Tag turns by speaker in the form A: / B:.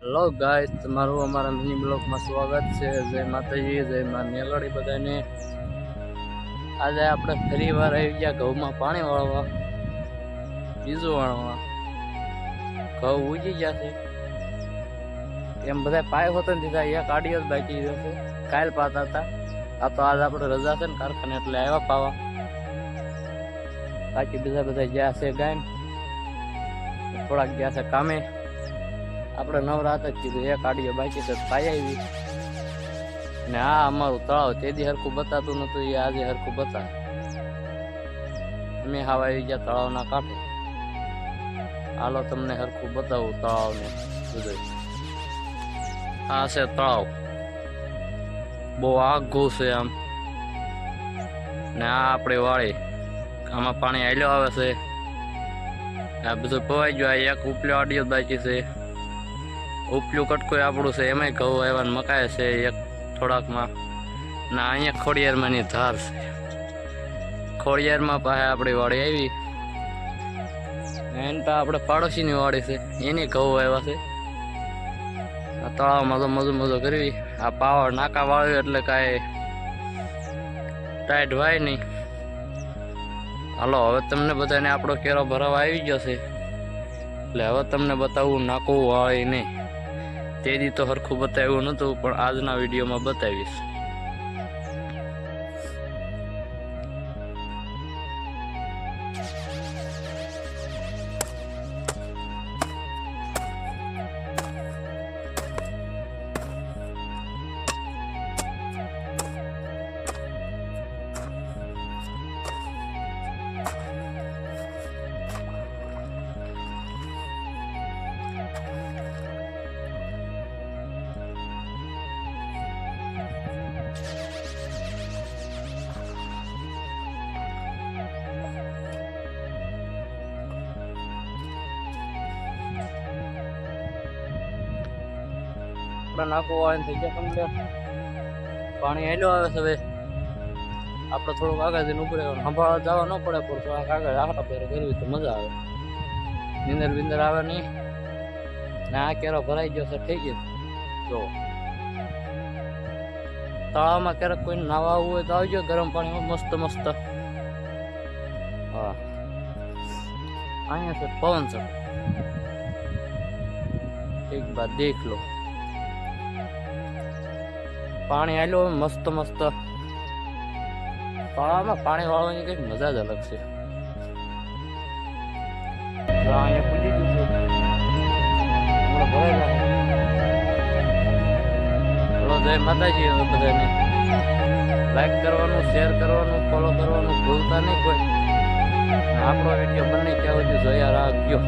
A: Hello guys, તમારું અમારા mini બ્લોગમાં સ્વાગત છે। જય માતાજી, જય માં મેલડી બધાને। આજે આપણે ફરી વાર આવી ગયા ઘઉંમાં પાણી વાળવા, બીજું વાળવા। ઘઉં ઉગી ગયા છે એમ બધા પાય હોતો ને દીધા, એક આડિયો જ બાકી જશે। કાલ પાતા હતા, આ તો આજ આપણે રજા છે ને કારખાને, એટલે આવ્યા પાવા। બાકી બીજા બધા ગયા છે ગામ, થોડાક ગયા છે કામે। આપણે નવરાત જ કીધું, એક આડિયો બાકી તો પાઈ આવી ને। આ અમારું તળાવ તેદી હરખું બતાતું નતું, એ આજે હરખું બતાવે। અમે હાવ આવી ગયા તળાવના કાંઠે। હાલો તમને હરખું બતાવું તળાવ ને બધું। આ છે તળાવ, બહુ આઘું છે આમ, ને આ આપણી વાળી, આમાં પાણી હાલ્યો આવે છે। આ બધું પવાઈ ગયું, આ એક ઉપલ્યો આડિયો બાકી છે। ઉપલું કટકોય આપણું છે, એમાંય ઘઉં આવ્યા ને મકાય છે એક થોડાકમાં। ના અહીંયા ખોડિયારમાં ની ધાર છે, ખોડિયારમાં પાસે આપણી વાડી આવી। એને તો આપણે પાડોશીની વાડી છે, એની ઘઉં આવ્યા છે। આ તળાવમાં તો મજો કરવી। આ પાવર નાકા વાળ્યું એટલે કાંઈ ટાઈટ વાય નહીં। હાલો હવે તમને બધાને આપણો કેરો ભરાવા આવી ગયો છે, એટલે હવે તમને બતાવું નાકું વાળી નહીં। તેદી તો હરખું બતાવ્યું નતું, પણ આજના વિડીયોમાં બતાવીશ। નાખો થઈ ગયા કમ્પ્લીટ, પાણી હેલો આવે છે। હવે આપણે થોડુંક આગળ જઈને ઉપર સંભાળવા જવા ન પડે, પણ થોડાક આગળ આખા પેરે કરવી તો મજા આવે। નીંદર બિંદર આવે નહીં ને આ કેરો ભરાઈ ગયો છે। થઈ ગયું જો તળાવમાં ક્યારેક કોઈ નાવા આવવું હોય તો આવજો, ગરમ પાણીમાં મસ્ત। હા અહીંયા છે પવન છે, એક બાર દેખ લો। પાણી આવેલું મસ્ત તળાવમાં પાણી વાળવાની કઈક મજા જ અલગ છે। અહીંયા પૂજી ગયું છે, જય માતાજી। હવે બધાને લાઈક કરવાનું, શેર કરવાનું, ફોલો કરવાનું ભૂલતા નહીં કોઈ। આપણો વિડીયો બને ત્યાં સુધી જોયા રાખજો।